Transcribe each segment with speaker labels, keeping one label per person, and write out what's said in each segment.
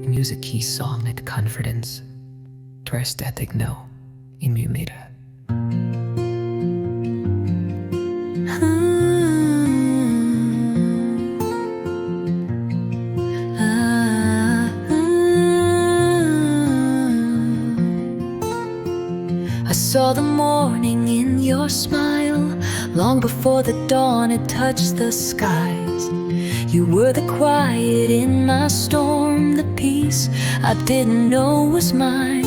Speaker 1: Music song at confidence, tröstet no immunida.
Speaker 2: I saw the morning in your smile, long before the dawn had touched the skies. You were the quiet in my storm, the peace I didn't know was mine.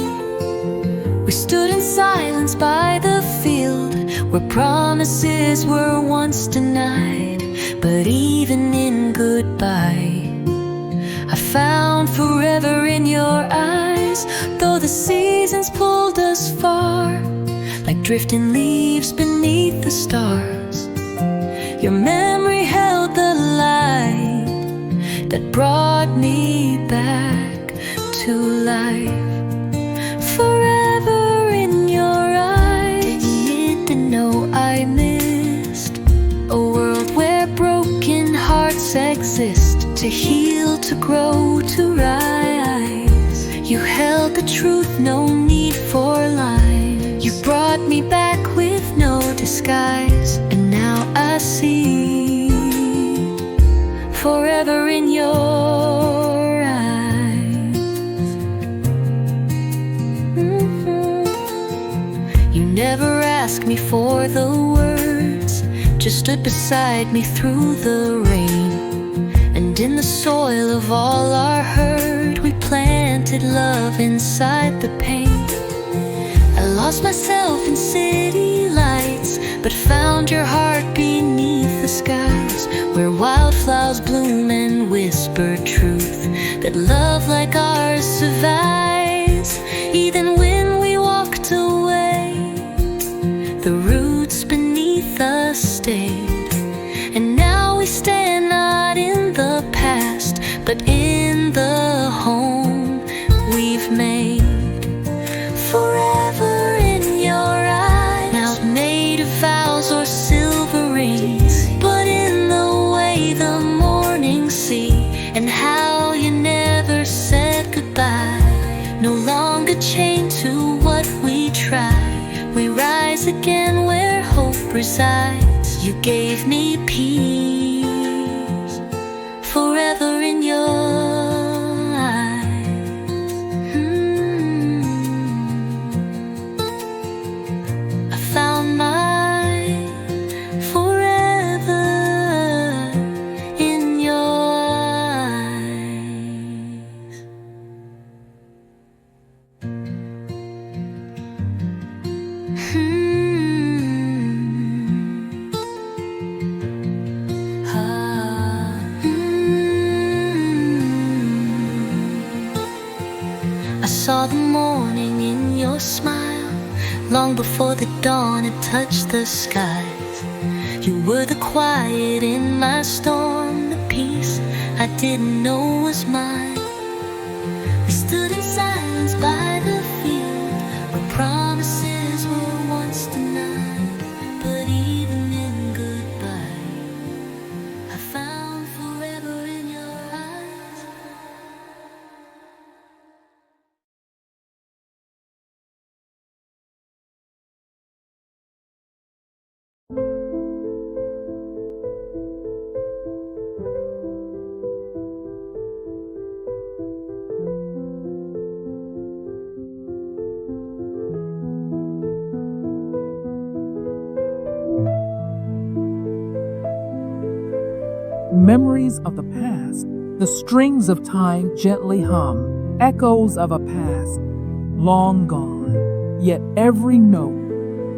Speaker 2: We stood in silence by the field, where promises were once denied. But even in goodbye, I found forever in your eyes. Though the seasons pulled us far, like drifting leaves beneath the stars, your memory held the light that brought me back to life. Forever in your eyes, didn't know I missed a world where broken hearts exist, to heal, to grow, to rise. You held the truth, no need for lies. You brought me back with no disguise, and now I see forever in your eyes. You never asked me for the words, just stood beside me through the rain. And in the soil of all our hurt, we planted love inside the pain. I lost myself in city lights, but found your heart beneath the skies, where wildflowers bloom and whisper truth, that love like ours survives. Even when we walked away, the roots beneath us stayed. And now we stand not in the past, but in the home we've made. Forever in your eyes, not made of vows or silver rings, but in the way the mornings see, and how you never said goodbye. No longer chained to what we try, we rise again where hope resides. You gave me peace, forever in your found my forever in your eyes. I saw the morning in your smile, long before the dawn had touched the skies. You were the quiet in my storm, the peace I didn't know was mine. We stood in silence by the field, where promises were once denied. But even in goodbye, I found forever in your eyes.
Speaker 3: Memories of the past, the strings of time gently hum, echoes of a past long gone, yet every note,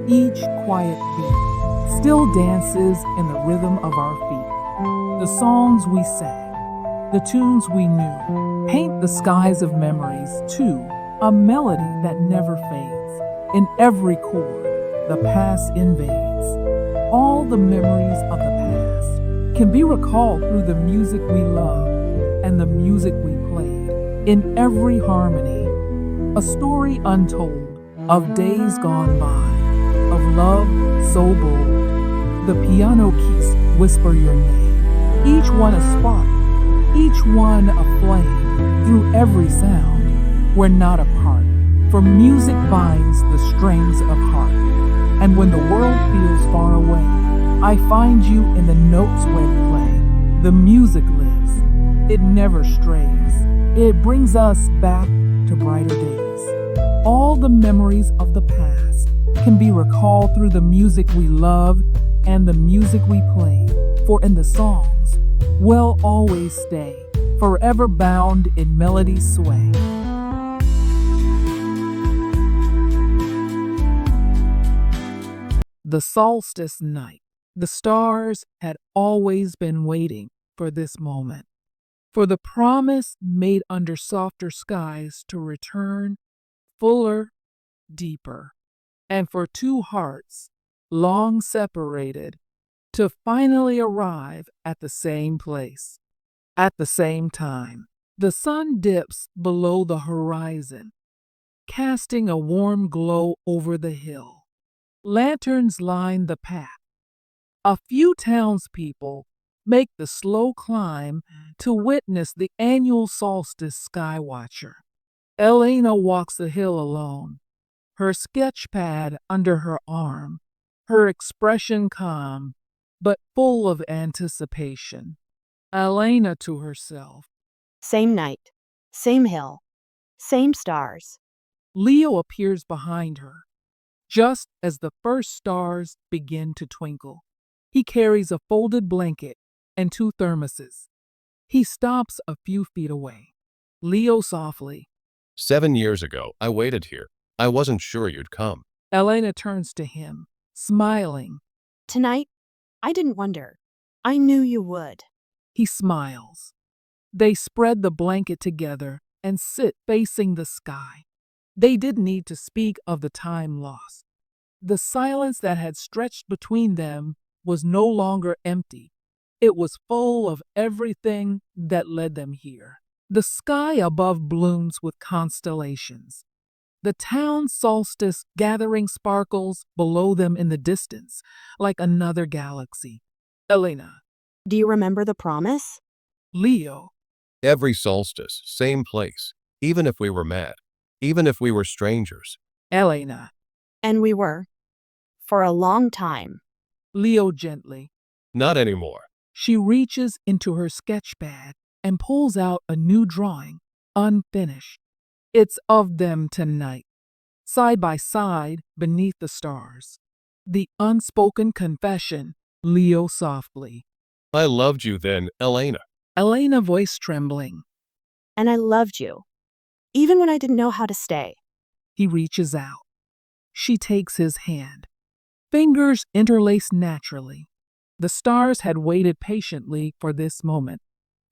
Speaker 3: each quiet beat, still dances in the rhythm of our feet. The songs we sang, the tunes we knew, paint the skies of memories too, a melody that never fades. In every chord, the past invades. All the memories of the past can be recalled through the music we love and the music we played. In every harmony, a story untold of days gone by, of love so bold. The piano keys whisper your name, each one a spark each one aflame through every sound. We're not apart, for music binds the strings of heart. And when the world feels far away, I find you in the notes we're playing. The music lives, it never strays. It brings us back to brighter days. All the memories of the past can be recalled through the music we loved and the music we played. For in the songs, we'll always stay, forever bound in melody's sway. The solstice night. The stars had always been waiting for this moment, for the promise made under softer skies to return fuller, deeper, and for two hearts, long separated, to finally arrive at the same place, at the same time. The sun dips below the horizon, casting a warm glow over the hill. Lanterns line the path. A few townspeople make the slow climb to witness the annual solstice sky watcher. Elena walks the hill alone, her sketch pad under her arm, her expression calm, but full of anticipation. Elena to herself.
Speaker 4: Same night, same hill, same stars.
Speaker 3: Leo appears behind her, just as the first stars begin to twinkle. He carries a folded blanket and two thermoses. He stops a few feet away. Leo softly.
Speaker 5: 7 years ago, I waited here. I wasn't sure you'd come.
Speaker 3: Elena turns to him, smiling.
Speaker 4: Tonight, I didn't wonder. I knew you would.
Speaker 3: He smiles. They spread the blanket together and sit facing the sky. They didn't need to speak of the time lost. The silence that had stretched between them was no longer empty. It was full of everything that led them here. The sky above blooms with constellations. The town solstice gathering sparkles below them in the distance, like another galaxy. Elena.
Speaker 4: Do you remember the promise?
Speaker 3: Leo.
Speaker 5: Every solstice, same place. Even if we were mad. Even if we were strangers.
Speaker 3: Elena.
Speaker 4: And we were. For a long time.
Speaker 3: Leo gently.
Speaker 5: Not anymore.
Speaker 3: She reaches into her sketch bag and pulls out a new drawing, unfinished. It's of them tonight, side by side beneath the stars. The unspoken confession, Leo softly.
Speaker 5: I loved you then, Elena.
Speaker 3: Elena voice trembling.
Speaker 4: And I loved you, even when I didn't know how to stay.
Speaker 3: He reaches out. She takes his hand. Fingers interlace naturally. The stars had waited patiently for this moment,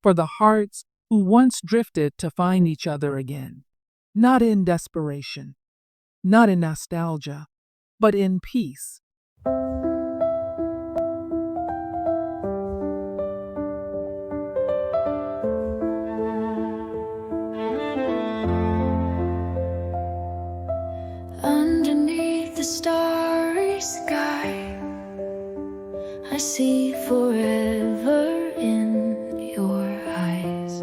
Speaker 3: for the hearts who once drifted to find each other again. Not in desperation, not in nostalgia, but in peace.
Speaker 2: Underneath the starry sky, I see forever in your eyes.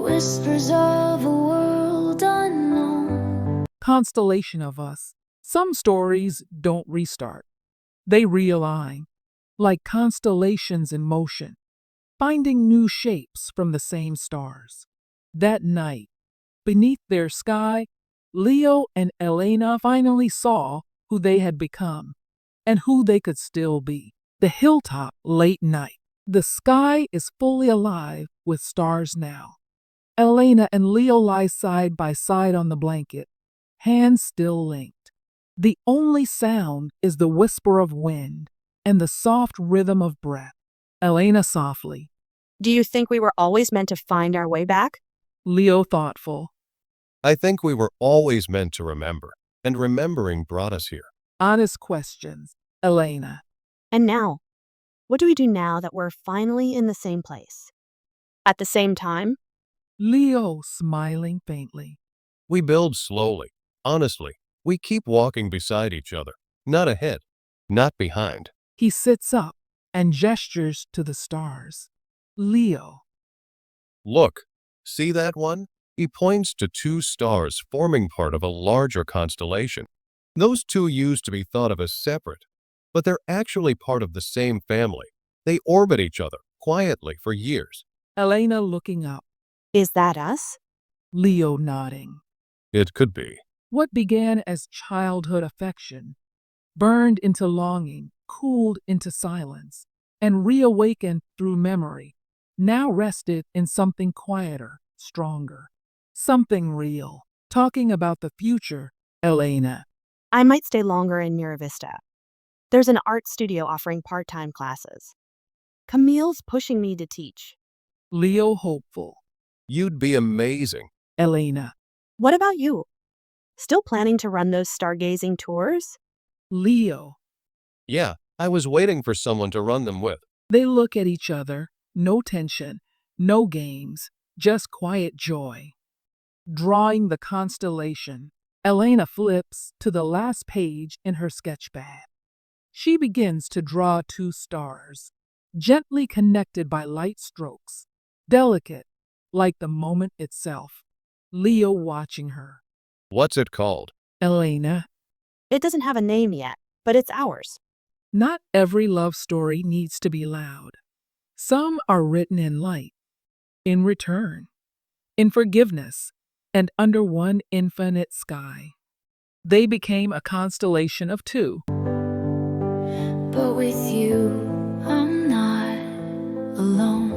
Speaker 2: Whispers of a world unknown.
Speaker 3: Constellation of us. Some stories don't restart. They realign, like constellations in motion, finding new shapes from the same stars. That night, beneath their sky, Leo and Elena finally saw who they had become and who they could still be. The hilltop, late night. The sky is fully alive with stars now. Elena and Leo lie side by side on the blanket, hands still linked. The only sound is the whisper of wind and the soft rhythm of breath. Elena softly.
Speaker 4: Do you think we were always meant to find our way back?
Speaker 3: Leo thoughtful.
Speaker 5: I think we were always meant to remember, and remembering brought us here.
Speaker 3: Honest questions. Elena.
Speaker 4: And now, what do we do now that we're finally in the same place? At the same time?
Speaker 3: Leo smiling faintly.
Speaker 5: We build slowly. Honestly, we keep walking beside each other, not ahead, not behind.
Speaker 3: He sits up and gestures to the stars. Leo.
Speaker 5: Look, see that one? He points to two stars forming part of a larger constellation. Those two used to be thought of as separate, but they're actually part of the same family. They orbit each other quietly for years.
Speaker 3: Elena looking up.
Speaker 4: Is that us?
Speaker 3: Leo nodding.
Speaker 5: It could be.
Speaker 3: What began as childhood affection burned into longing, cooled into silence, and reawakened through memory, now rested in something quieter, stronger, something real. Talking about the future, Elena.
Speaker 4: I might stay longer in Mira Vista. There's an art studio offering part-time classes. Camille's pushing me to teach.
Speaker 3: Leo hopeful.
Speaker 5: You'd be amazing.
Speaker 3: Elena.
Speaker 4: What about you? Still planning to run those stargazing tours?
Speaker 3: Leo.
Speaker 5: Yeah, I was waiting for someone to run them with.
Speaker 3: They look at each other, no tension, no games, just quiet joy. Drawing the constellation, Elena flips to the last page in her sketchpad. She begins to draw two stars, gently connected by light strokes, delicate, like the moment itself. Leo watching her.
Speaker 5: What's it called?
Speaker 3: Elena.
Speaker 4: It doesn't have a name yet, but it's ours.
Speaker 3: Not every love story needs to be loud. Some are written in light, in return, in forgiveness, and under one infinite sky. They became a constellation of two.
Speaker 2: But with you, I'm not alone.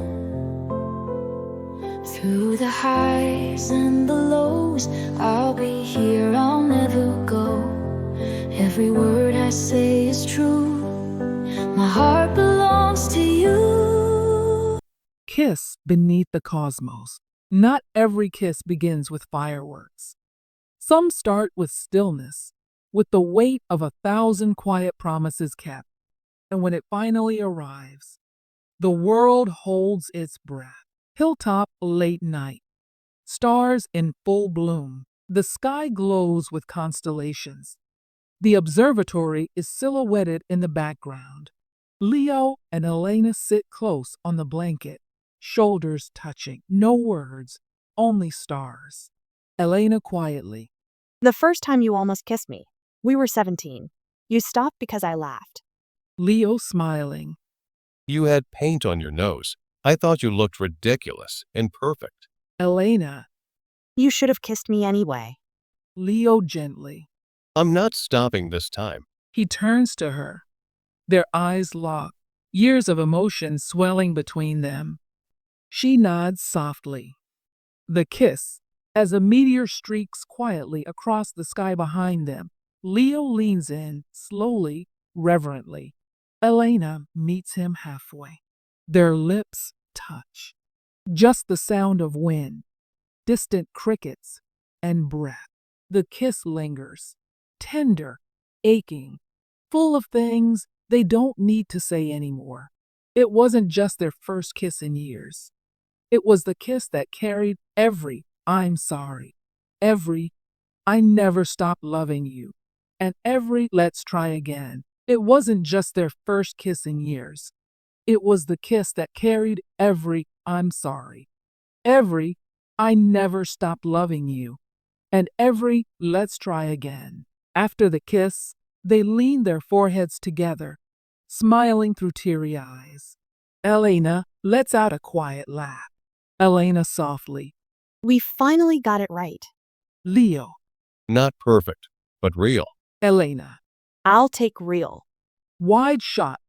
Speaker 2: Through the highs and the lows, I'll be here, I'll never go. Every word I say is true. My heart belongs to you.
Speaker 3: Kiss beneath the cosmos. Not every kiss begins with fireworks. Some start with stillness, with the weight of 1,000 quiet promises kept. And when it finally arrives, the world holds its breath. Hilltop late night. Stars in full bloom. The sky glows with constellations. The observatory is silhouetted in the background. Leo and Elena sit close on the blanket, shoulders touching. No words, only stars. Elena quietly.
Speaker 4: The first time you almost kissed me, we were 17. You stopped because I laughed.
Speaker 3: Leo smiling.
Speaker 5: You had paint on your nose. I thought you looked ridiculous and perfect.
Speaker 3: Elena.
Speaker 4: You should have kissed me anyway.
Speaker 3: Leo gently.
Speaker 5: I'm not stopping this time.
Speaker 3: He turns to her. Their eyes lock, years of emotion swelling between them. She nods softly. The kiss, as a meteor streaks quietly across the sky behind them. Leo leans in, slowly, reverently. Elena meets him halfway. Their lips touch. Just the sound of wind, distant crickets, and breath. The kiss lingers, tender, aching, full of things they don't need to say anymore. It wasn't just their first kiss in years. It was the kiss that carried every "I'm sorry," every "I never stopped loving you," and every "let's try again." It wasn't just their first kiss in years. It was the kiss that carried every "I'm sorry," every "I never stopped loving you," and every "let's try again." After the kiss, they leaned their foreheads together, smiling through teary eyes. Elena lets out a quiet laugh. Elena softly.
Speaker 4: We finally got it right.
Speaker 3: Leo.
Speaker 5: Not perfect, but real.
Speaker 3: Elena.
Speaker 4: I'll take real.
Speaker 3: Wide shot.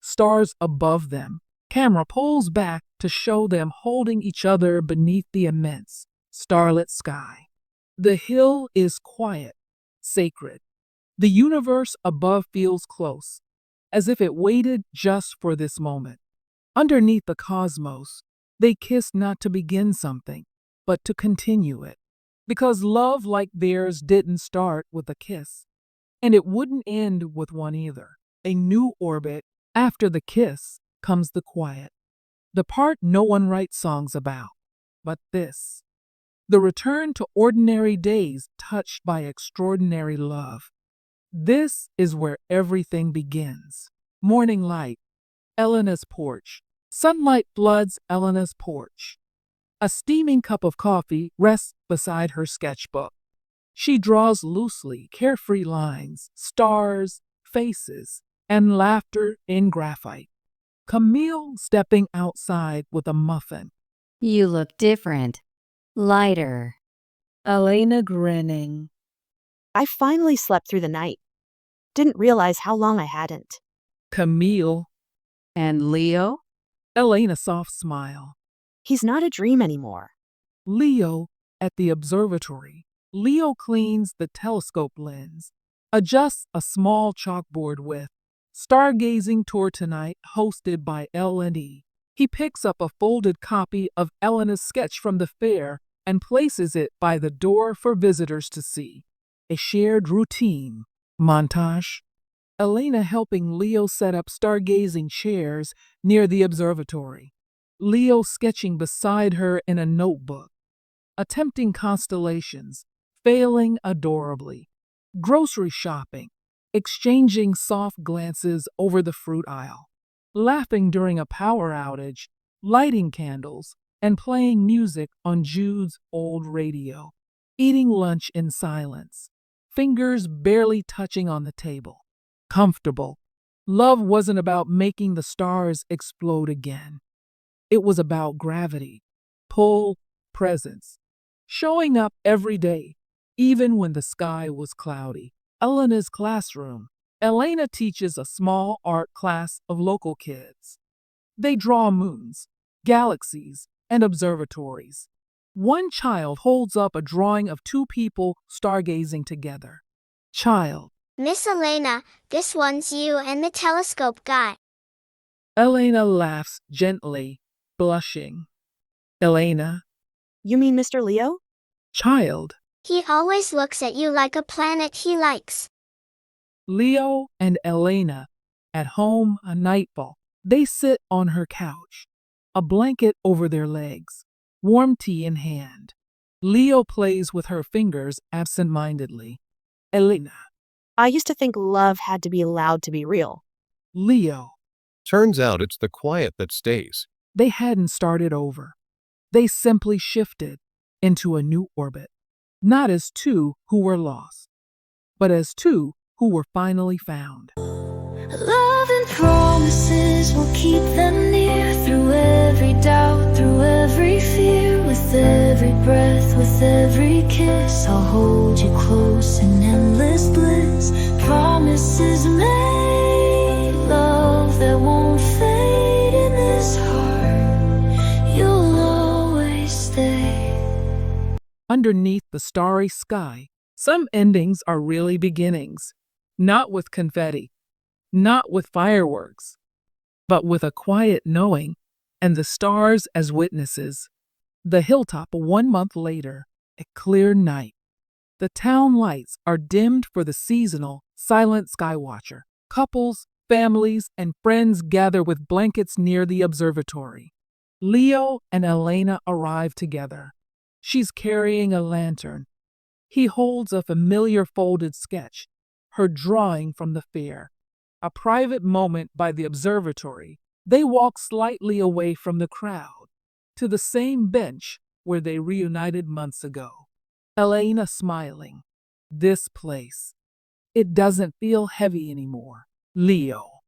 Speaker 3: Stars above them. Camera pulls back to show them holding each other beneath the immense, starlit sky. The hill is quiet, sacred. The universe above feels close, as if it waited just for this moment. Underneath the cosmos, they kiss not to begin something, but to continue it. Because love like theirs didn't start with a kiss, and it wouldn't end with one either. A new orbit. After the kiss comes the quiet, the part no one writes songs about, but this. The return to ordinary days touched by extraordinary love. This is where everything begins. Morning light. Elena's porch. Sunlight floods Elena's porch. A steaming cup of coffee rests beside her sketchbook. She draws loosely, carefree lines, stars, faces, and laughter in graphite. Camille stepping outside with a muffin.
Speaker 6: You look different. Lighter.
Speaker 3: Elena grinning.
Speaker 4: I finally slept through the night. Didn't realize how long I hadn't.
Speaker 3: Camille.
Speaker 6: And Leo?
Speaker 3: Elena soft smile.
Speaker 4: He's not a dream anymore.
Speaker 3: Leo at the observatory. Leo cleans the telescope lens, adjusts a small chalkboard with Stargazing Tour Tonight hosted by L&E. He picks up a folded copy of Elena's sketch from the fair and places it by the door for visitors to see. A shared routine. Montage. Elena helping Leo set up stargazing chairs near the observatory. Leo sketching beside her in a notebook. Attempting constellations, failing adorably. Grocery shopping, exchanging soft glances over the fruit aisle. Laughing during a power outage, lighting candles, and playing music on Jude's old radio. Eating lunch in silence, fingers barely touching on the table. Comfortable. Love wasn't about making the stars explode again. It was about gravity, pull, presence. Showing up every day, even when the sky was cloudy. Elena's classroom. Elena teaches a small art class of local kids. They draw moons, galaxies, and observatories. One child holds up a drawing of two people stargazing together. Child.
Speaker 7: Miss Elena, this one's you and the telescope guy.
Speaker 3: Elena laughs gently, blushing. Elena.
Speaker 4: You mean Mr. Leo?
Speaker 3: Child.
Speaker 7: He always looks at you like a planet he likes.
Speaker 3: Leo and Elena, at home a nightfall. They sit on her couch, a blanket over their legs, warm tea in hand. Leo plays with her fingers absent-mindedly. Elena.
Speaker 4: I used to think love had to be loud to be real.
Speaker 3: Leo.
Speaker 5: Turns out it's the quiet that stays.
Speaker 3: They hadn't started over. They simply shifted into a new orbit, not as two who were lost, but as two who were finally found.
Speaker 2: Love and promises will keep them near through every doubt, through every fear. With every breath, with every kiss, I'll hold you close in endless bliss. Promises made, love that won't fade in this heart. You'll always stay.
Speaker 3: Underneath the starry sky, some endings are really beginnings, not with confetti, not with fireworks, but with a quiet knowing and the stars as witnesses. The hilltop 1 month later, a clear night. The town lights are dimmed for the seasonal silent sky watcher. Couples, families, and friends gather with blankets near the observatory. Leo and Elena arrive together. She's carrying a lantern. He holds a familiar folded sketch, her drawing from the fair. A private moment by the observatory. They walk slightly away from the crowd, to the same bench where they reunited months ago. Elena smiling. This place. It doesn't feel heavy anymore. Leo.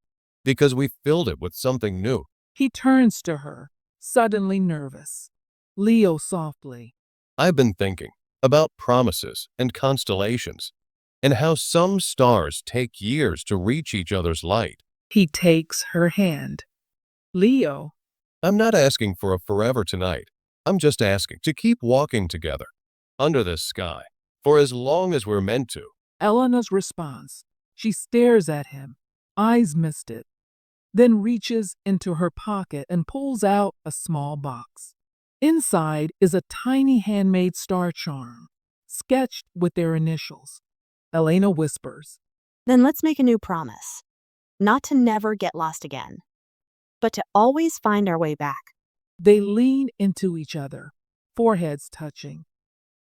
Speaker 5: Because we filled it with something new.
Speaker 3: He turns to her, suddenly nervous. Leo softly.
Speaker 5: I've been thinking about promises and constellations, and how some stars take years to reach each other's light.
Speaker 3: He takes her hand. Leo.
Speaker 5: I'm not asking for a forever tonight. I'm just asking to keep walking together, under this sky, for as long as we're meant to.
Speaker 3: Elena's response. She stares at him, eyes misted, then reaches into her pocket and pulls out a small box. Inside is a tiny handmade star charm, sketched with their initials. Elena whispers.
Speaker 4: Then let's make a new promise. Not to never get lost again, but to always find our way back.
Speaker 3: They lean into each other, foreheads touching.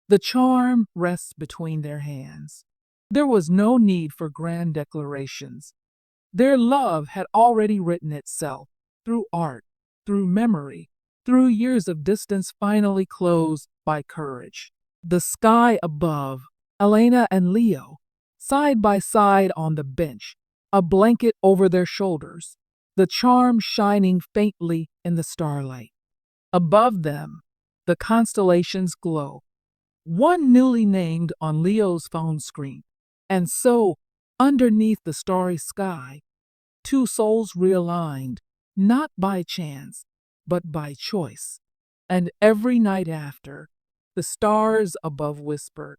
Speaker 3: The charm rests between their hands. There was no need for grand declarations. Their love had already written itself through art, through memory, through years of distance finally closed by courage. The sky above, Elena and Leo, side by side on the bench, a blanket over their shoulders, the charm shining faintly in the starlight. Above them, the constellations glow, one newly named on Leo's phone screen. And so, underneath the starry sky, two souls realigned, not by chance, but by choice. And every night after, the stars above whispered,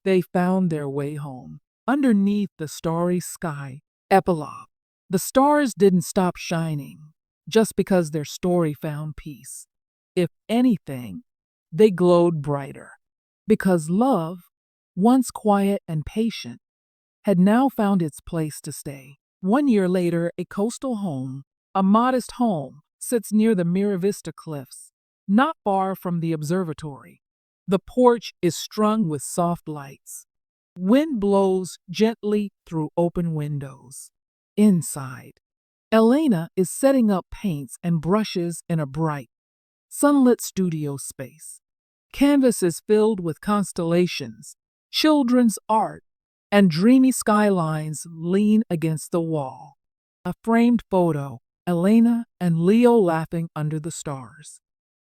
Speaker 3: they found their way home. Underneath the starry sky, epilogue. The stars didn't stop shining just because their story found peace. If anything, they glowed brighter because love, once quiet and patient, had now found its place to stay. 1 year later, a coastal home, a modest home, sits near the Mira Vista cliffs, not far from the observatory. The porch is strung with soft lights. Wind blows gently through open windows. Inside, Elena is setting up paints and brushes in a bright, sunlit studio space. Canvas is filled with constellations, children's art, and dreamy skylines lean against the wall. A framed photo, Elena and Leo laughing under the stars.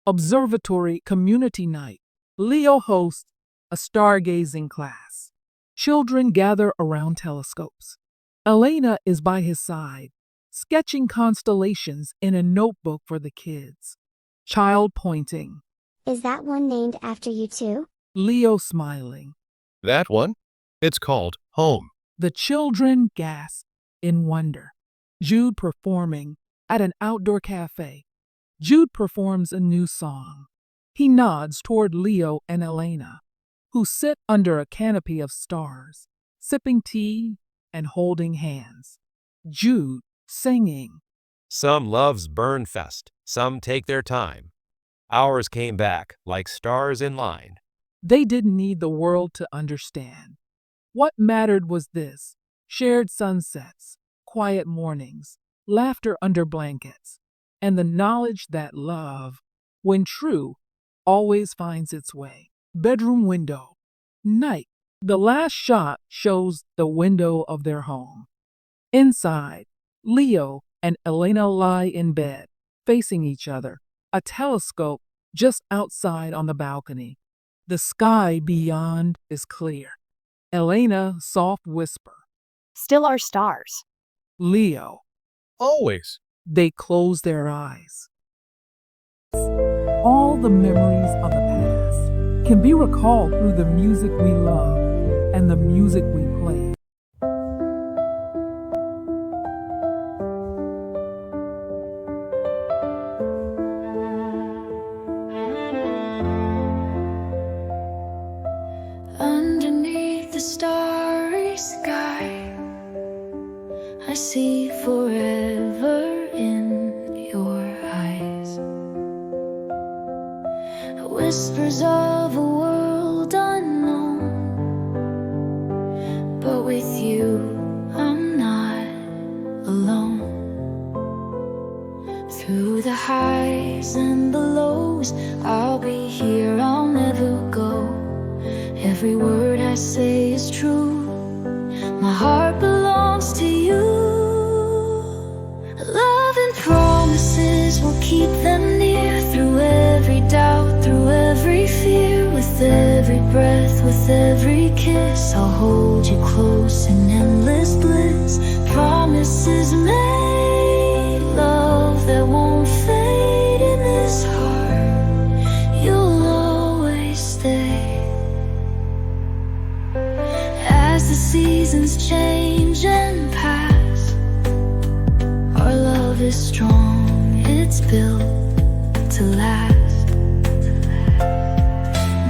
Speaker 3: Observatory community night. Leo hosts a stargazing class. Children gather around telescopes. Elena is by his side, sketching constellations in a notebook for the kids. Child pointing.
Speaker 7: Is that one named after you too?
Speaker 3: Leo smiling.
Speaker 5: That one? It's called Home.
Speaker 3: The children gasp in wonder. Jude performing at an outdoor cafe. Jude performs a new song. He nods toward Leo and Elena, who sit under a canopy of stars, sipping tea and holding hands. Jude singing.
Speaker 8: Some loves burn fast, some take their time. Ours came back like stars in line.
Speaker 3: They didn't need the world to understand. What mattered was this: shared sunsets, quiet mornings, laughter under blankets, and the knowledge that love, when true, always finds its way. Bedroom window. Night. The last shot shows the window of their home. Inside, Leo and Elena lie in bed, facing each other, a telescope just outside on the balcony. The sky beyond is clear. Elena, soft whisper.
Speaker 4: Still are stars.
Speaker 3: Leo.
Speaker 5: Always.
Speaker 3: They close their eyes. All the memories of the past can be recalled through the music we love and the music we play.
Speaker 2: Underneath the starry sky, I see forever in your eyes. Whispers of a world unknown, but with you I'm not alone. Through the highs and the lows, I'll be here, I'll never go. Every word I say is true. My heart belongs to you. Love and promises will keep them near. Through every doubt, through every fear. With every breath, with every kiss, I'll hold you close in endless bliss. Promises made, love that won't fade in this heart. You'll always stay. As the seasons change and pass, our love is strong, it's built to last.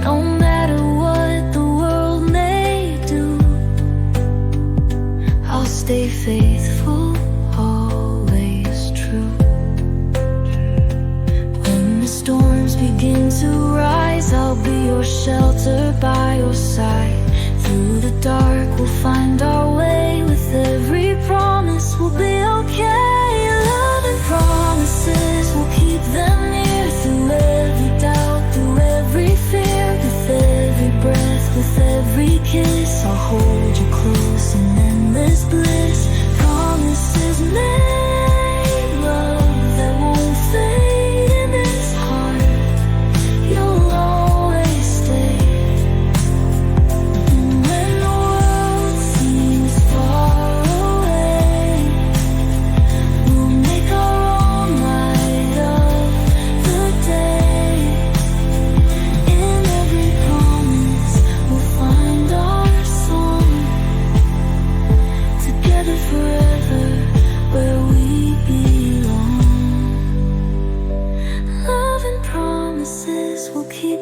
Speaker 2: No matter what the world may do, I'll stay faithful, always true. When the storms begin to rise, I'll be your shelter by your side. Through the dark we'll find our way. With every promise we'll be okay. Love and promises will keep them near through every doubt, through every fear, with every breath, with every kiss. I'll hold you close in endless bliss. Promises made, love that won't fade in this heart. You'll always stay. And when the world seems far away, we'll make our own light of the day. In every promise, we'll find our song. Together forever, where we belong. Love and promises will keep